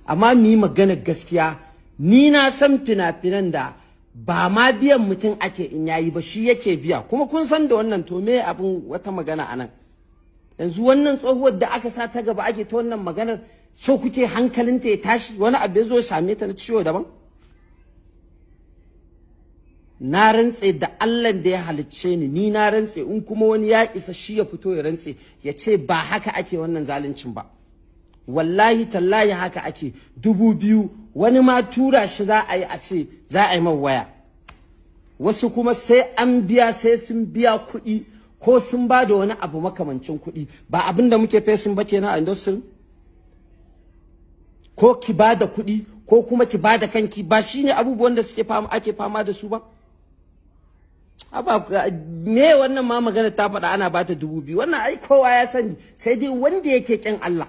amma mu yi magana gaskiya. Ni na san fina-finan da ba ma biyan mutum ake in yayi ba, shi yake biya, kuma kun san da wannan. To me abin wata magana anan? Yanzu wannan tsohuwar da aka sa ta gaba ake ta wannan maganar, so kuke hankalinta ya tashi, wani abu ya zo ya same ta na ciwo daban? Na rantse da Allah da ya halicce ni na rantse, in kuma wani ya isa shi ya fito ya rantse ya ce ba haka ake wannan zaluncin ba. Wallahi tallahi haka ake. 2000 wani ma tura shi za a yi a ce za a yi man waya, wasu kuma sai an biya, sai sun biya kuɗi ko sun ba da wani abu makamancin kuɗi. Ba abin da muke fesin ba kenan a industry? Ko ki ba da kuɗi ko kuma ki ba da kanki, ba shine abubuwan da ake fama da su ba? Me wannan ma magana ta faɗa ana bata 2000, wannan ai kowa ya sani, sai dai wanda yake kin Allah.